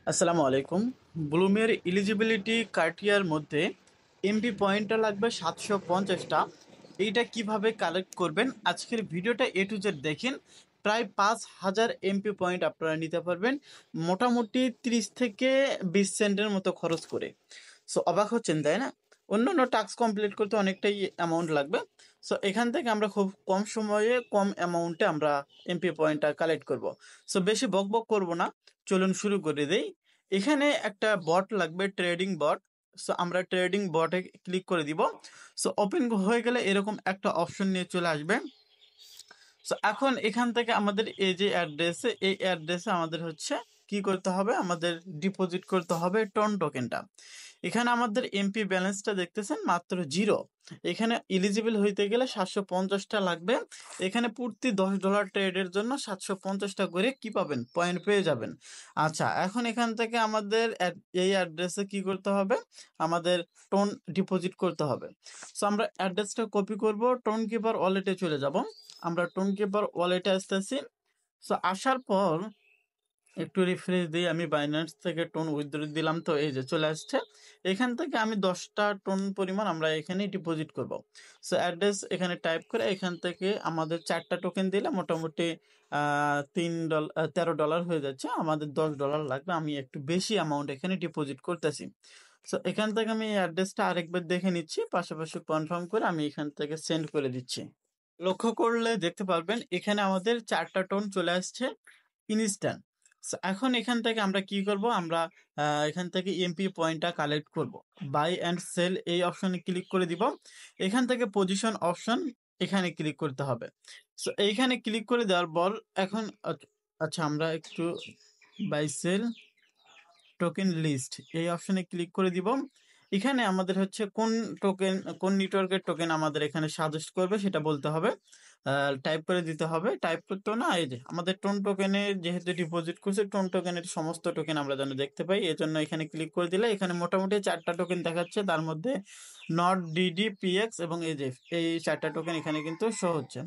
আসসালামু আলাইকুম। ব্লুমের এলিজিবিলিটি ক্রাইটেরিয়ার মধ্যে এমপি পয়েন্টটা লাগবে 750টা। এইটা কিভাবে কালেক্ট করবেন আজকের ভিডিওটা এ টু জেড দেখেন। প্রায় 5,000 এমপি পয়েন্ট আপনারা নিতে পারবেন মোটামুটি 30 থেকে 20 সেন্টের মতো খরচ করে। সো অবাক হচ্ছেন তাই না? অন্যান্য টাস্ক কমপ্লিট করতে অনেকটাই অ্যামাউন্ট লাগবে। সো এখান থেকে আমরা খুব কম সময়ে কম অ্যামাউন্টে আমরা এমপি পয়েন্টটা কালেক্ট করব। সো বেশি বকবক করব না, চলুন শুরু করে দেই। এখানে একটা বট লাগবে, ট্রেডিং বট। সো আমরা ট্রেডিং বটে ক্লিক করে দিব। সো ওপেন হয়ে গেলে এরকম একটা অপশন নিয়ে চলে আসবে। সো এখন এখান থেকে আমাদের এই যে অ্যাড্রেসে, এই অ্যাড্রেসে আমাদের হচ্ছে কি করতে হবে, আমাদের ডিপোজিট করতে হবে টন টোকেনটা। এখানে আমাদের এমপি ব্যালেন্সটা দেখতেছেন মাত্র 0। এখানে এলিজিবল হইতে গেলে 750টা লাগবে। এখানে প্রতি $10 ট্রেডের জন্য 750টা করে কি পাবেন, পয়েন্ট পেয়ে যাবেন। আচ্ছা, এখন এখান থেকে আমাদের এই অ্যাড্রেসে কি করতে হবে, আমাদের টোন ডিপোজিট করতে হবে। সো আমরা অ্যাড্রেসটা কপি করব, টোন কিপার ওয়ালেটে চলে যাব। আমরা টোন কিপার ওয়ালেটে আসতেছি। সো আসার পর একটু রিফ্রেশ দিই, আমি বাইন্যান্স থেকে টোন উইথড্র দিলাম, তো এই যে চলে আসছে। এখান থেকে আমি 10টা টোন পরিমাণ আমরা এখানে ডিপোজিট করব। সো অ্যাড্রেস এখানে টাইপ করে এখান থেকে আমাদের 4টা টোকেন দিলে মোটামুটি $3 $13 হয়ে যাচ্ছে। আমাদের $10 লাগবে, আমি একটু বেশি অ্যামাউন্ট এখানে ডিপোজিট করতেছি। সো এখান থেকে আমি এই অ্যাড্রেসটা আরেকবার দেখে নিচ্ছি, পাশাপাশি কনফার্ম করে আমি এখান থেকে সেন্ড করে দিচ্ছি। লক্ষ্য করলে দেখতে পারবেন এখানে আমাদের 4টা টোন চলে আসছে ইনস্ট্যান্ট। এখন এখান থেকে আমরা কি করব, আমরা এখান থেকে ইএমপি পয়েন্টটা কালেক্ট করব। বাই অ্যান্ড সেল এই অপশনে ক্লিক করে দিব। এখান থেকে পজিশন অপশন এখানে ক্লিক করতে হবে। সো এইখানে ক্লিক করে দেওয়ার পর এখন আচ্ছা, আমরা একটু বাই সেল টোকেন লিস্ট এই অপশনে ক্লিক করে দিব। এখানে আমাদের হচ্ছে কোন টোকেন, কোন নেটওয়ার্কের টোকেন আমাদের এখানে সাজেস্ট করবে সেটা বলতে হবে, টাইপ করে দিতে হবে। টাইপ করতেও না, এই যে আমাদের টোন টোকেনে যেহেতু ডিপোজিট করছে, টোন টোকেনের সমস্ত টোকেন আমরা যেন দেখতে পাই, এজন্য এখানে ক্লিক করে দিলে এখানে মোটামুটি 4টা টোকেন দেখাচ্ছে, তার মধ্যে নট, ডিডি, পিএক্স এবং এই যে এই 4টা টোকেন এখানে কিন্তু শো হচ্ছে।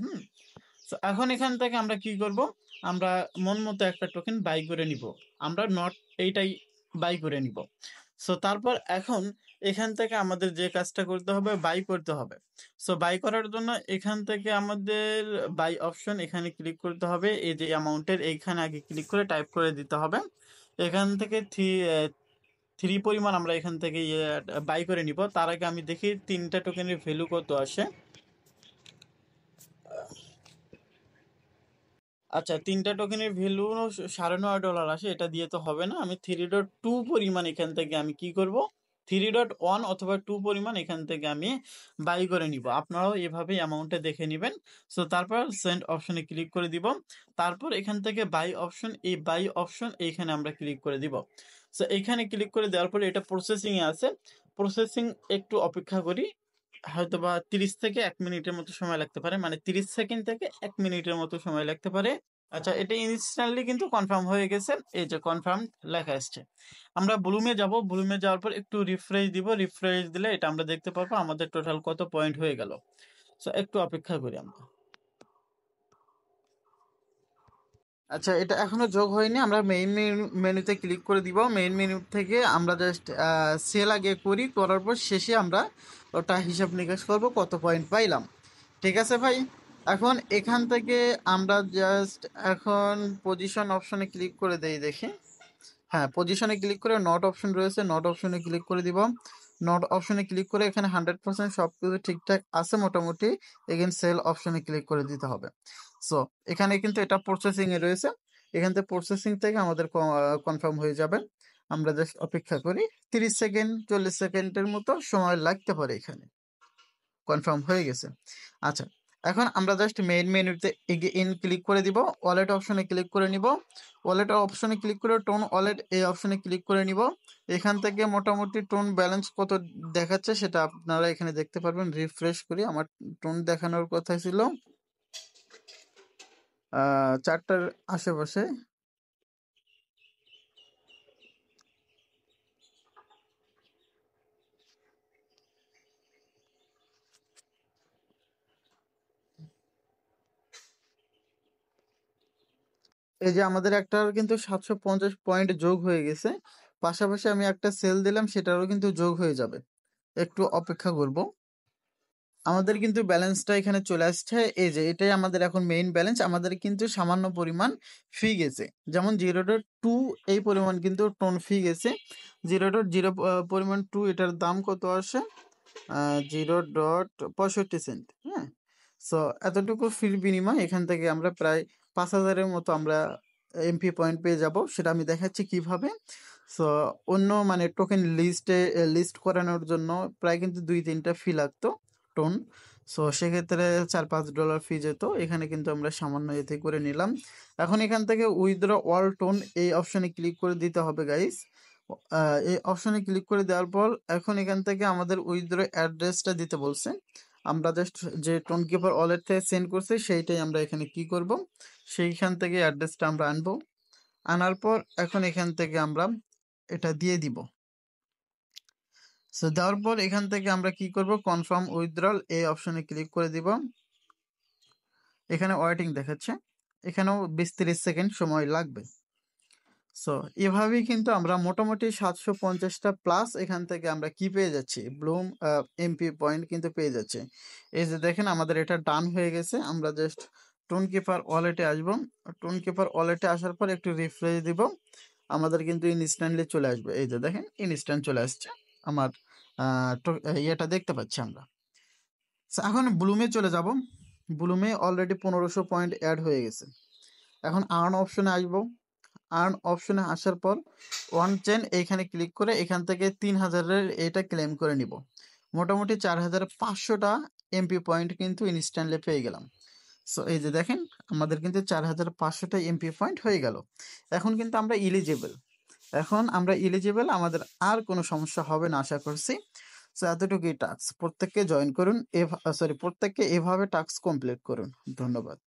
তো এখন এখান থেকে আমরা কি করব, আমরা মন মতো একটা টোকেন বাই করে নিব। আমরা নট এইটাই বাই করে নিব। সো তারপর এখন এখান থেকে আমাদের যে কাজটা করতে হবে, বাই করতে হবে। সো বাই করার জন্য এখান থেকে আমাদের বাই অপশন এখানে ক্লিক করতে হবে। এই যে অ্যামাউন্টের এইখানে আগে ক্লিক করে টাইপ করে দিতে হবে। এখান থেকে থ্রি পরিমাণ আমরা এখান থেকে বাই করে নিব। তার আগে আমি দেখি 3টা টোকেনের ভ্যালু কত আসে। আচ্ছা, 3টা টোকেনের ভ্যালু $9.5 আসে, এটা দিয়ে তো হবে না। আমি 3.2 পরিমাণ এখান থেকে আমি কি করব, 3.1 অথবা 2 পরিমাণ এখান থেকে আমি বাই করে নিব। আপনারাও এভাবেই অ্যামাউন্টটা দেখে নেবেন। সো তারপর সেন্ড অপশনে ক্লিক করে দিব। তারপর এখান থেকে বাই অপশন, এই বাই অপশন এইখানে আমরা ক্লিক করে দিব। সো এইখানে ক্লিক করে দেওয়ার পরে এটা প্রসেসিংয়ে আছে। প্রসেসিং একটু অপেক্ষা করি, হয়তোবা 30 থেকে 1 মিনিটের মতো সময় লাগতে পারে, মানে 30 সেকেন্ড থেকে 1 মিনিটের মতো সময় লাগতে পারে। আচ্ছা, এটা ইনস্ট্যান্টলি কিন্তু কনফার্ম হয়ে গেছে, এই যে কনফার্ম লেখা আসছে। আমরা ব্লুমে যাব, ব্লুমে যাওয়ার পর একটু রিফ্রেশ দিব। রিফ্রেশ দিলে এটা আমরা দেখতে পারবো আমাদের টোটাল কত পয়েন্ট হয়ে গেল। সো একটু অপেক্ষা করি আমরা। আচ্ছা, এটা এখনো যোগ হয়নি, আমরা মেইন মেনুতে ক্লিক করে দিব। মেইন মেনু থেকে আমরা জাস্ট সেল আগে করি, করার পর শেষে আমরা ওটা হিসাব নিকাশ করব কত পয়েন্ট পাইলাম। ঠিক আছে ভাই, এখন এখান থেকে আমরা জাস্ট এখন পজিশন অপশনে ক্লিক করে দেই দেখি। হ্যাঁ, পজিশনে ক্লিক করে নট অপশন রয়েছে, নট অপশনে ক্লিক করে দিব। নট অপশনে ক্লিক করে এখানে 100% সব কিছু ঠিকঠাক আছে মোটামুটি। এগেন সেল অপশনে ক্লিক করে দিতে হবে। সো এখানে কিন্তু এটা প্রসেসিং এ রয়েছে, এখান থেকে প্রসেসিং থেকে আমাদের কনফার্ম হয়ে যাবে। আমরা জাস্ট অপেক্ষা করি, 30 সেকেন্ড 40 সেকেন্ডের মতো সময় লাগতে পারে। এখানে কনফার্ম হয়ে গেছে। আচ্ছা, এখন আমরা জাস্ট মেইন মেনুতে এগেইন ক্লিক করে দিব, ওয়ালেট অপশনে ক্লিক করে নিব। ওয়ালেট অপশনে ক্লিক করে টোন ওয়ালেট এই অপশনে ক্লিক করে নিব। এখান থেকে মোটামুটি টোন ব্যালেন্স কত দেখাচ্ছে সেটা আপনারা এখানে দেখতে পারবেন। রিফ্রেশ করি, আমার টোন দেখানোর কথা ছিল 4টার আশেপাশে। এই যে আমাদের একটার কিন্তু 750 পয়েন্ট যোগ হয়ে গেছে। পাশাপাশি আমি একটা সেল দিলাম, সেটারও কিন্তু যোগ হয়ে যাবে। একটু অপেক্ষা করব। আমাদের কিন্তু ব্যালেন্সটা এখানে চলে আসছে। এই যে এটাই আমাদের এখন মেইন ব্যালেন্স। আমাদের কিন্তু সামান্য পরিমাণ ফি গেছে। যেমন 0.2 এই পরিমাণ কিন্তু টোন ফি গেছে। 0.0 পরিমাণ 2 এটার দাম কত আসে? 0.65 সেন্ট। হ্যাঁ? সো এতটুকু ফির বিনিময়ে এখান থেকে আমরা প্রায় 5,000 এর মতো আমরা এমপি পয়েন্ট পেয়ে যাব। সেটা আমি দেখাচ্ছি কিভাবে। সো অন্য মানে টোকেন লিস্ট করানোর জন্য প্রায় কিন্তু 2-3টা ফি লাগতো টোন। সো সেক্ষেত্রে $4-5 ফি যেত। এখানে কিন্তু আমরা সামান্য এতে করে নিলাম। এখন এখান থেকে উইথড্র অল টোন এই অপশনে ক্লিক করে দিতে হবে গাইস। এই অপশনে ক্লিক করে দেওয়ার পর এখন এখান থেকে আমাদের উইথড্র অ্যাড্রেসটা দিতে বলছে। আমরা জাস্ট যে টোন কিপার ওয়ালেট থেকে সেন্ড করছি সেইটাই আমরা এখানে কি করব, সেইখান থেকে অ্যাড্রেসটা আমরা আনবো। আনার পর এখন এখান থেকে আমরা এটা দিয়ে দিব। সো দেওয়ার পর এখান থেকে আমরা কি করব, কনফার্ম উইথড্রল এই অপশনে ক্লিক করে দিব। এখানে ওয়েটিং দেখাচ্ছে, এখানেও 20-30 সেকেন্ড সময় লাগবে। সো এভাবেই কিন্তু আমরা মোটামুটি 750টা প্লাস এখান থেকে আমরা কি পেয়ে যাচ্ছি, ব্লুম এমপি পয়েন্ট কিন্তু পেয়ে যাচ্ছে। এই যে দেখেন আমাদের এটা ডান হয়ে গেছে। আমরা জাস্ট টোন কিপার ওয়ালেটে আসবো। টোন কিপার ওয়ালেটে আসার পর একটু রিফ্রেশ দিব, আমাদের কিন্তু ইনস্ট্যান্টলি চলে আসবে। এই যে দেখেন ইনস্ট্যান্ট চলে আসছে আমার ইয়েটা দেখতে পাচ্ছি আমরা। So, এখন ব্লুমে চলে যাব। ব্লুমে অলরেডি 1500 পয়েন্ট অ্যাড হয়ে গেছে। এখন আর্ন অপশনে আসবো। আর্ন অপশনে আসার পর ওয়ান চেন এইখানে ক্লিক করে এখান থেকে 3000-এর এটা ক্লেম করে নিব। মোটামুটি 4500টা এমপি পয়েন্ট কিন্তু ইনস্ট্যান্টলি পেয়ে গেলাম। সো এই যে দেখেন আমাদের কিন্তু 4500টা এমপি পয়েন্ট হয়ে গেল। এখন কিন্তু আমরা ইলিজিবল। আমাদের আর কোনো সমস্যা হবে না আশা করছি। সো এতটুকুই টাস্ক। প্রত্যেককে জয়েন করুন, প্রত্যেককে এভাবে টাস্ক কমপ্লিট করুন। ধন্যবাদ।